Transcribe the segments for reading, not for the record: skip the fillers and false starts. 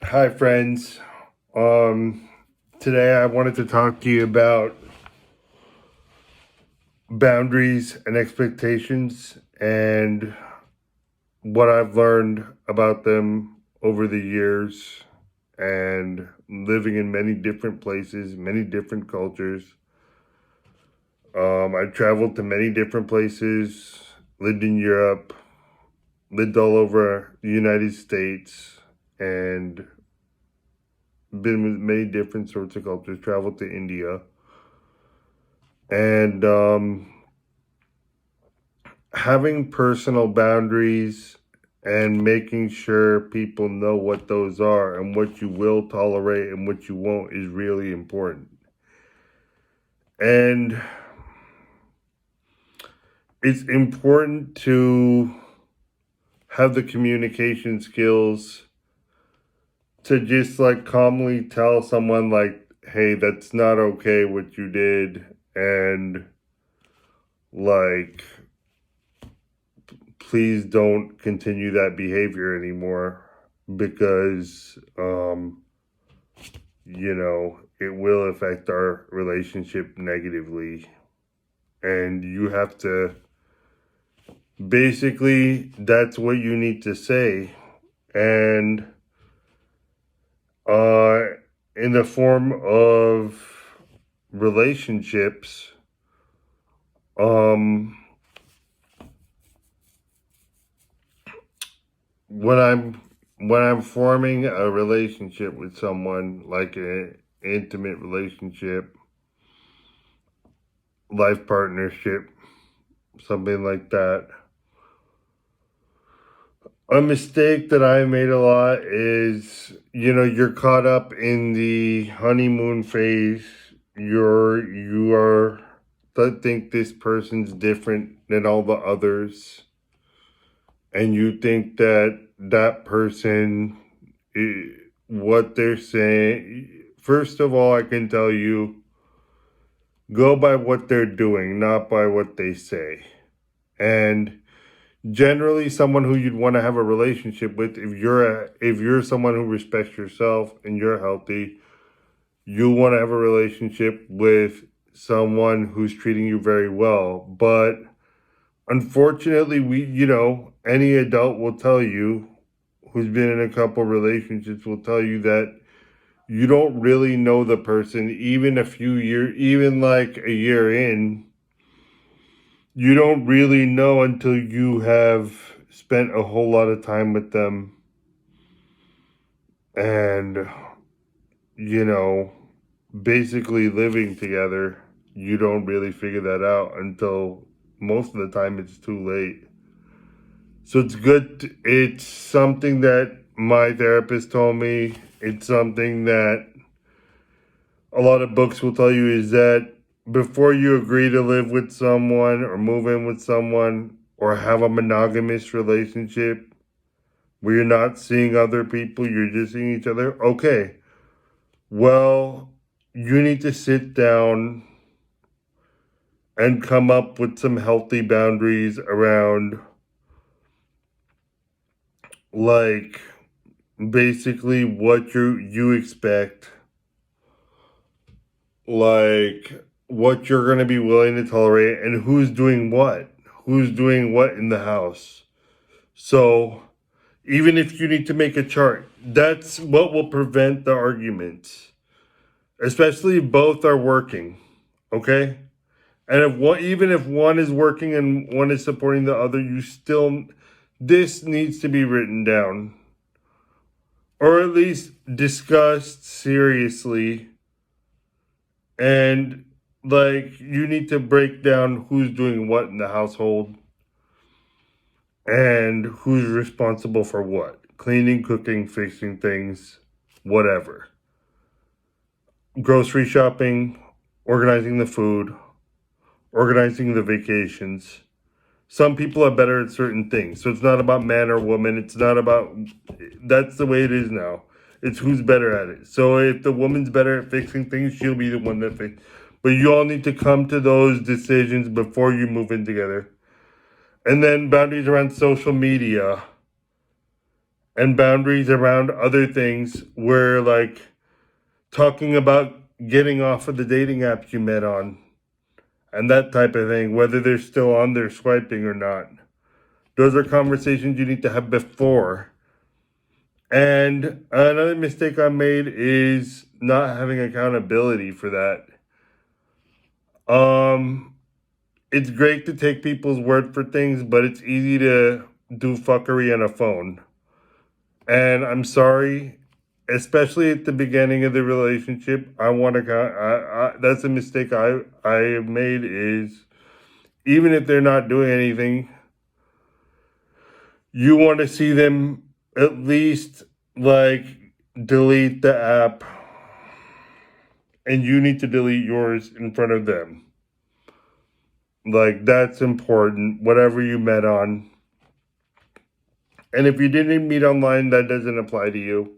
Hi, friends. Um, Today I wanted to talk to you about boundaries and expectations and what I've learned about them over the years and living in many different places, many different cultures. I traveled to many different places, lived in Europe, lived all over the United States, and been with many different sorts of cultures, traveled to India. And having personal boundaries and making sure people know what those are and what you will tolerate and what you won't is really important. And it's important to have the communication skills to just like calmly tell someone, like, hey, that's not okay what you did. And like, please don't continue that behavior anymore because it will affect our relationship negatively. And you have to basically, that's what you need to say. And uh in the form of relationships, um when I'm forming a relationship with someone, like an intimate relationship, life partnership, something like that, a mistake that I made a lot is, you're caught up in the honeymoon phase. You are think this person's different than all the others, and you think that that person, what they're saying. First of all, I can tell you, go by what they're doing, not by what they say. And generally, someone who you'd want to have a relationship with, if you're someone who respects yourself and you're healthy, you want to have a relationship with someone who's treating you very well. But unfortunately, any adult will tell you, who's been in a couple relationships, will tell you that you don't really know the person. Even like a year in, you don't really know until you have spent a whole lot of time with them. And, you know, basically living together, you don't really figure that out until most of the time it's too late. So it's good. It's something that my therapist told me. It's something that a lot of books will tell you, is that before you agree to live with someone or move in with someone or have a monogamous relationship where you're not seeing other people, you're just seeing each other. Okay, well, you need to sit down and come up with some healthy boundaries around, like, basically what you expect, like what you're going to be willing to tolerate, and who's doing what in the house. So even if you need to make a chart, that's what will prevent the arguments, especially if both are working. Okay. And even if one is working and one is supporting the other, this needs to be written down, or at least discussed seriously. And like, you need to break down who's doing what in the household and who's responsible for what: cleaning, cooking, fixing things, whatever. Grocery shopping, organizing the food, organizing the vacations. Some people are better at certain things. So it's not about man or woman. It's not about, that's the way it is now. It's who's better at it. So if the woman's better at fixing things, she'll be the one that fix. But you all need to come to those decisions before you move in together. And then boundaries around social media and boundaries around other things where, like, talking about getting off of the dating apps you met on and that type of thing, whether they're still on there swiping or not. Those are conversations you need to have before. And another mistake I made is not having accountability for that. It's great to take people's word for things, but it's easy to do fuckery on a phone. And I'm sorry, especially at the beginning of the relationship, I want to that's a mistake I have made, is even if they're not doing anything, you want to see them at least, like, delete the app, and you need to delete yours in front of them. Like, that's important, whatever you met on. And if you didn't meet online, that doesn't apply to you.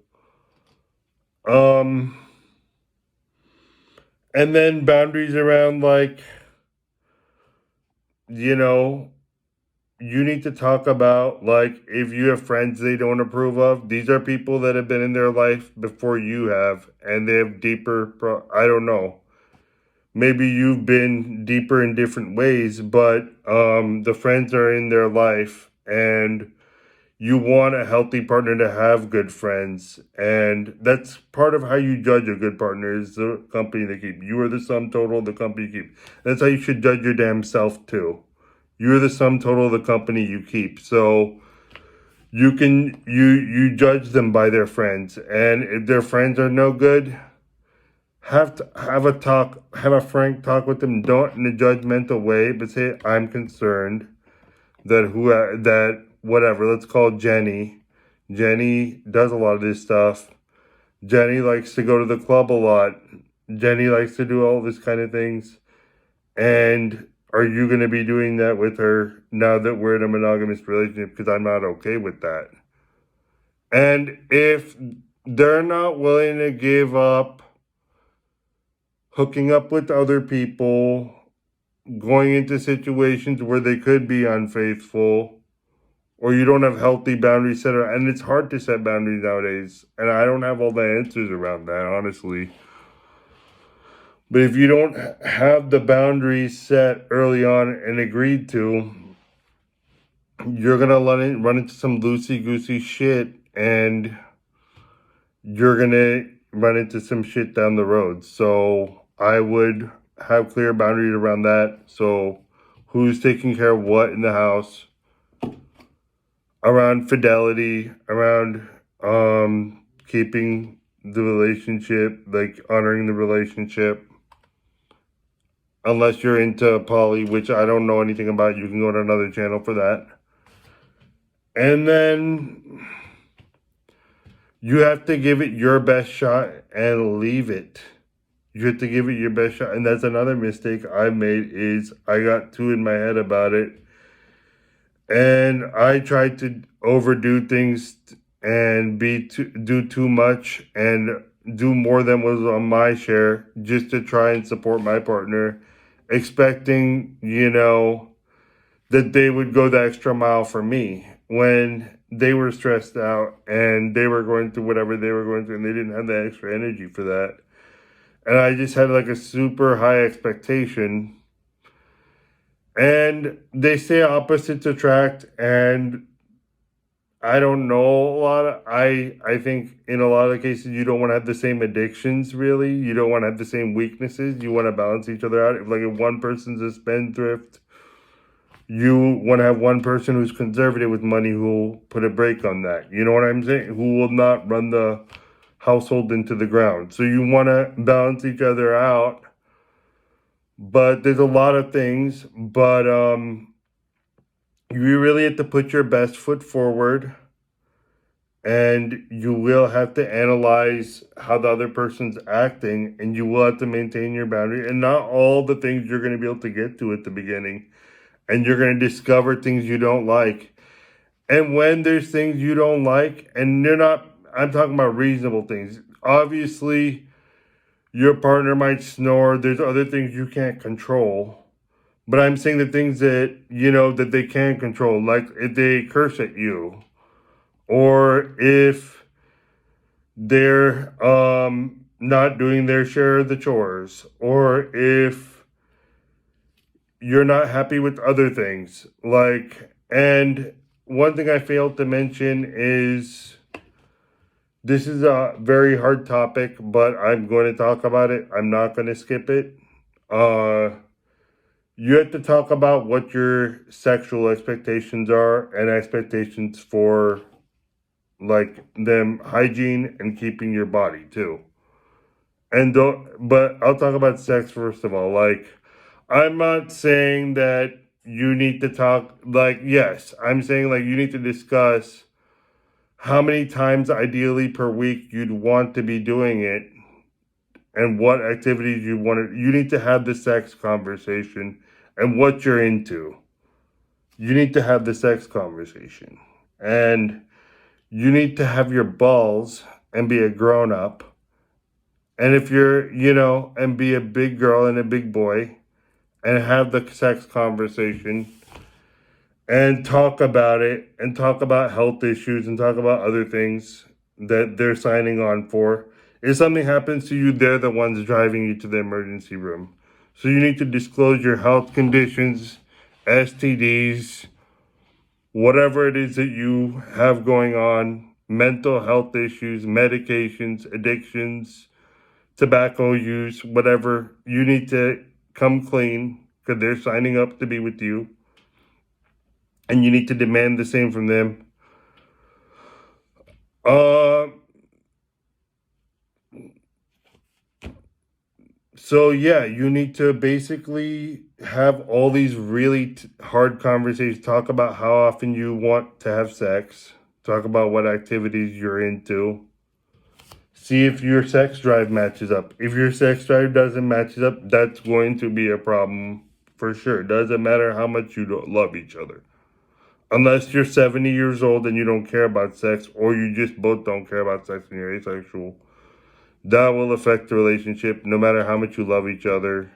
And then boundaries around, like, you know, you need to talk about, like, if you have friends they don't approve of, these are people that have been in their life before you have, and they have deeper, I don't know. Maybe you've been deeper in different ways, but the friends are in their life, and you want a healthy partner to have good friends. And that's part of how you judge a good partner, is the company they keep. You are the sum total of the company you keep. That's how you should judge your damn self too. You're the sum total of the company you keep. So you judge them by their friends. And if their friends are no good, have a frank talk with them. Don't in a judgmental way, but say, I'm concerned that whatever, let's call Jenny. Jenny does a lot of this stuff. Jenny likes to go to the club a lot. Jenny likes to do all this kind of things. And are you going to be doing that with her now that we're in a monogamous relationship? Because I'm not okay with that. And if they're not willing to give up hooking up with other people, going into situations where they could be unfaithful, or you don't have healthy boundaries set up, and it's hard to set boundaries nowadays, and I don't have all the answers around that, honestly. But if you don't have the boundaries set early on and agreed to, you're going to run into some loosey-goosey shit, and you're going to run into some shit down the road. So I would have clear boundaries around that. So who's taking care of what in the house, around fidelity, around keeping the relationship, like honoring the relationship. Unless you're into poly, which I don't know anything about, you can go to another channel for that. And then you have to give it your best shot and leave it. You have to give it your best shot. And that's another mistake I made, is I got too in my head about it. And I tried to overdo things and do too much and do more than was on my share, just to try and support my partner, expecting, that they would go the extra mile for me when they were stressed out and they were going through whatever they were going through, and they didn't have the extra energy for that. And I just had like a super high expectation. And they say opposites attract, and I don't know a lot. I think in a lot of cases you don't want to have the same addictions, really. You don't want to have the same weaknesses. You want to balance each other out. If one person's a spendthrift, you want to have one person who's conservative with money who will put a brake on that. You know what I'm saying? Who will not run the household into the ground. So you want to balance each other out. But there's a lot of things. But you really have to put your best foot forward. And you will have to analyze how the other person's acting. And you will have to maintain your boundary. And not all the things you're going to be able to get to at the beginning. And you're going to discover things you don't like. And when there's things you don't like, and I'm talking about reasonable things. Obviously, your partner might snore. There's other things you can't control. But I'm saying the things that, that they can control. Like if they curse at you, or if they're not doing their share of the chores, or if you're not happy with other things. And one thing I failed to mention is this is a very hard topic, but I'm going to talk about it. I'm not going to skip it. Uh, you have to talk about what your sexual expectations are and expectations for them hygiene and keeping your body too. And don't, but I'll talk about sex first of all. I'm not saying that you need to talk, yes, I'm saying you need to discuss how many times ideally per week you'd want to be doing it and what activities you want to. You need to have the sex conversation and what you're into. You need to have the sex conversation. And you need to have your balls and be a grown up. And if you're, and be a big girl and a big boy and have the sex conversation and talk about it and talk about health issues and talk about other things that they're signing on for. If something happens to you, they're the ones driving you to the emergency room. So you need to disclose your health conditions, STDs, whatever it is that you have going on, mental health issues, medications, addictions, tobacco use, whatever. You need to come clean because they're signing up to be with you. And you need to demand the same from them. So yeah, you need to basically have all these really hard conversations. Talk about how often you want to have sex. Talk about what activities you're into. See if your sex drive matches up. If your sex drive doesn't match up, that's going to be a problem for sure. Doesn't matter how much you don't love each other. Unless you're 70 years old and you don't care about sex, or you just both don't care about sex and you're asexual, that will affect the relationship. No matter how much you love each other,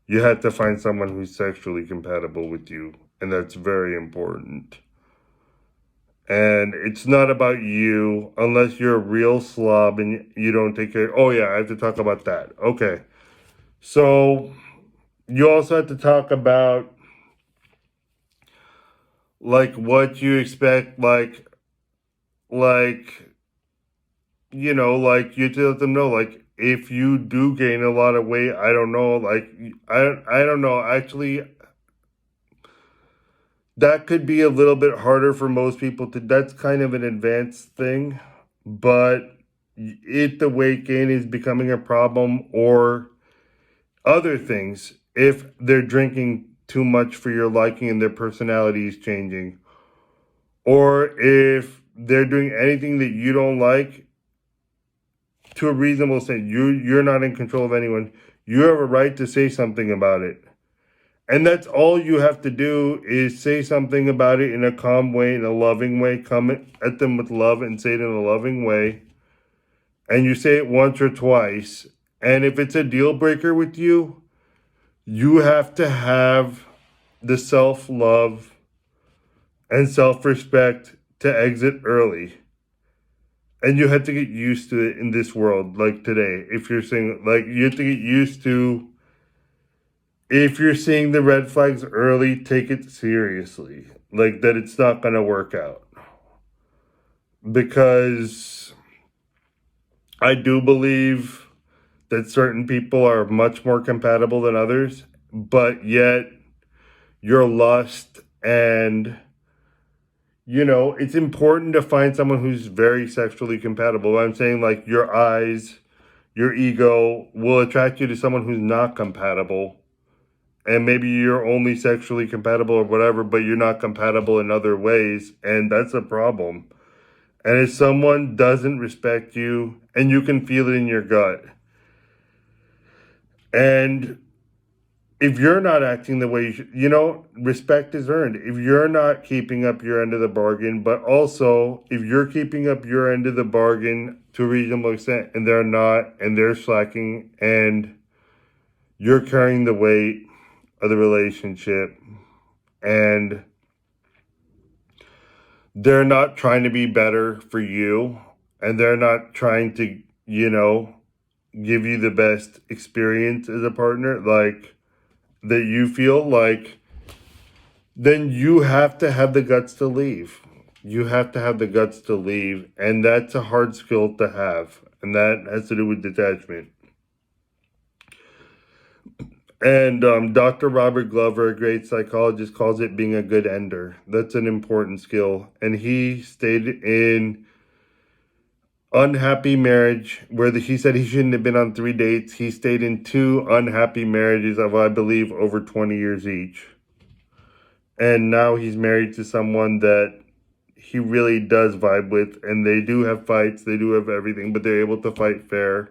you have to find someone who's sexually compatible with you. And that's very important. And it's not about you unless you're a real slob and you don't take care. Oh, yeah, I have to talk about that. Okay. So you also have to talk about what you expect, you have to let them know, if you do gain a lot of weight, I don't know, I don't know, actually, that could be a little bit harder for most people that's kind of an advanced thing, but if the weight gain is becoming a problem or other things, if they're drinking too much for your liking and their personality is changing, or if they're doing anything that you don't like to a reasonable extent, you're not in control of anyone. You have a right to say something about it. And that's all you have to do is say something about it in a calm way, in a loving way. Come at them with love and say it in a loving way. And you say it once or twice. And if it's a deal breaker with you, you have to have the self-love and self-respect to exit early. And you have to get used to it in this world, like today. If you're saying, you have to get used to, if you're seeing the red flags early, take it seriously. That it's not going to work out. Because I do believe that certain people are much more compatible than others, but yet your lust and, it's important to find someone who's very sexually compatible. I'm saying your eyes, your ego will attract you to someone who's not compatible. And maybe you're only sexually compatible or whatever, but you're not compatible in other ways. And that's a problem. And if someone doesn't respect you, and you can feel it in your gut, and if you're not acting the way you should, respect is earned. If you're not keeping up your end of the bargain, but also if you're keeping up your end of the bargain to a reasonable extent, and they're not, and they're slacking, and you're carrying the weight of the relationship, and they're not trying to be better for you, and they're not trying to, give you the best experience as a partner, like that you feel like, then you have to have the guts to leave. You have to have the guts to leave, and that's a hard skill to have, and that has to do with detachment. And Dr. Robert Glover, a great psychologist, calls it being a good ender. That's an important skill. And he stayed in unhappy marriage where he said he shouldn't have been on 3 dates. He stayed in 2 unhappy marriages of, I believe, over 20 years each. And now he's married to someone that he really does vibe with. And they do have fights. They do have everything. But they're able to fight fair.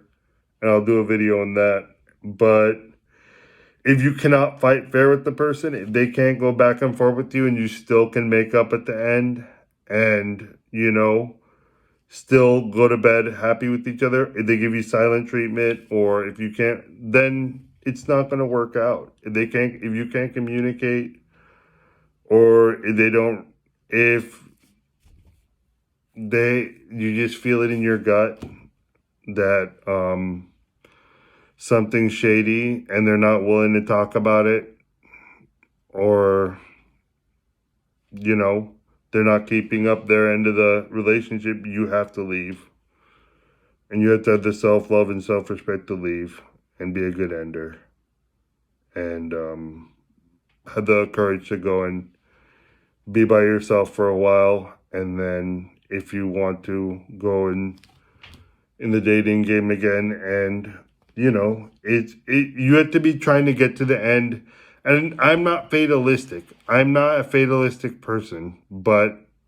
And I'll do a video on that. But if you cannot fight fair with the person, if they can't go back and forth with you and you still can make up at the end and, still go to bed happy with each other, if they give you silent treatment, or if you can't, then it's not going to work out. If you can't communicate, or you just feel it in your gut that, something's shady and they're not willing to talk about it, or they're not keeping up their end of the relationship, you have to leave. And you have to have the self-love and self-respect to leave and be a good ender, and have the courage to go and be by yourself for a while, and then if you want to go in the dating game again, and you have to be trying to get to the end. And I'm not fatalistic. I'm not a fatalistic person,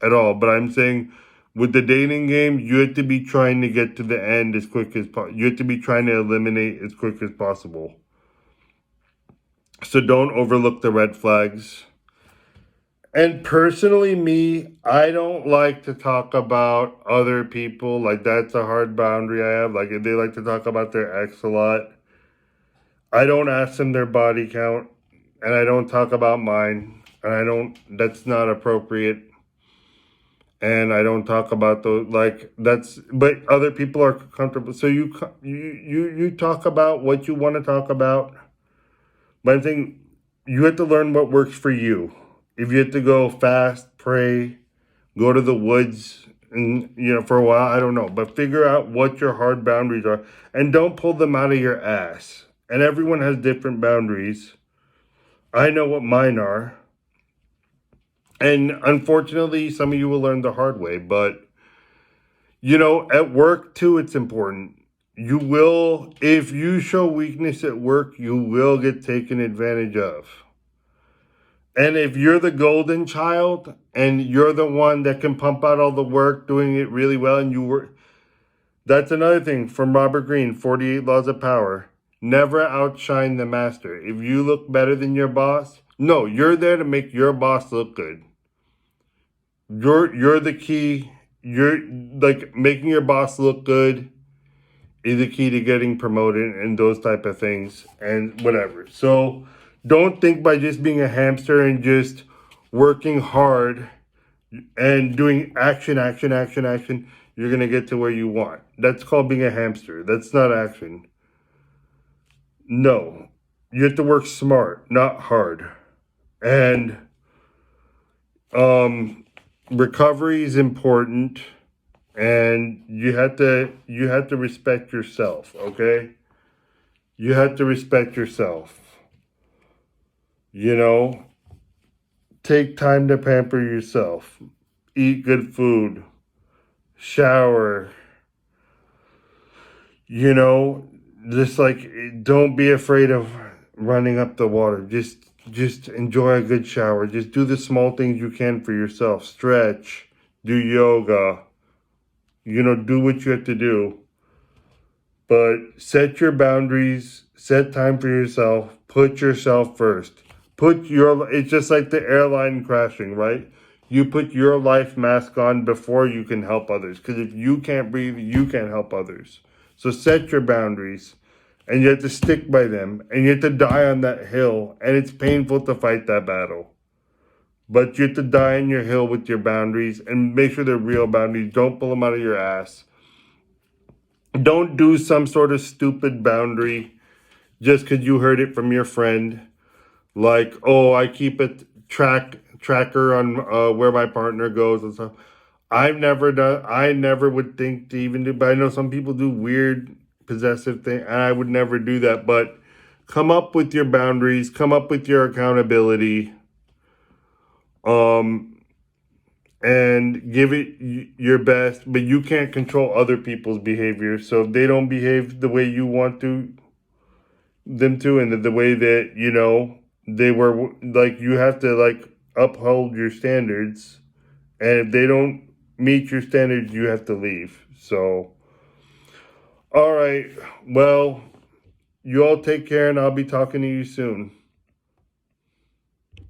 at all. But I'm saying with the dating game, you have to be trying to get to the end as quick as possible. You have to be trying to eliminate as quick as possible. So don't overlook the red flags. And personally, I don't like to talk about other people. Like, that's a hard boundary I have. Like, if they like to talk about their ex a lot, I don't ask them their body count, and I don't talk about mine, and that's not appropriate. And I don't talk about but other people are comfortable. So you talk about what you want to talk about. But I think you have to learn what works for you. If you have to go fast, pray, go to the woods, and for a while, I don't know, but figure out what your hard boundaries are, and don't pull them out of your ass. And everyone has different boundaries. I know what mine are. And unfortunately, some of you will learn the hard way, but at work too, it's important. If you show weakness at work, you will get taken advantage of. And if you're the golden child and you're the one that can pump out all the work, doing it really well, and that's another thing from Robert Greene, 48 Laws of Power. Never outshine the master. If you look better than your boss, no, you're there to make your boss look good. You're the key. You're like making your boss look good is the key to getting promoted and those type of things and whatever. So don't think by just being a hamster and just working hard and doing action, you're going to get to where you want. That's called being a hamster. That's not action. No, you have to work smart, not hard. And recovery is important, and you have to respect yourself, okay? You have to respect yourself. Take time to pamper yourself. Eat good food. Shower. Just don't be afraid of running up the water. Just enjoy a good shower. Just do the small things you can for yourself. Stretch, do yoga, do what you have to do. But set your boundaries, set time for yourself, put yourself first. It's just like the airline crashing, right? You put your life mask on before you can help others. Because if you can't breathe, you can't help others. So set your boundaries. And you have to stick by them. And you have to die on that hill. And it's painful to fight that battle. But you have to die on your hill with your boundaries and make sure they're real boundaries. Don't pull them out of your ass. Don't do some sort of stupid boundary just because you heard it from your friend. Like, oh, I keep a tracker on where my partner goes and stuff. I've never done. I never would think to even do. But I know some people do weird possessive thing, and I would never do that. But come up with your boundaries. Come up with your accountability. Um, and give it your best. But you can't control other people's behavior. So if they don't behave the way you want them to, and the way that they were, like, you have to like uphold your standards, and if they don't meet your standards, you have to leave. So, all right, well, you all take care, and I'll be talking to you soon.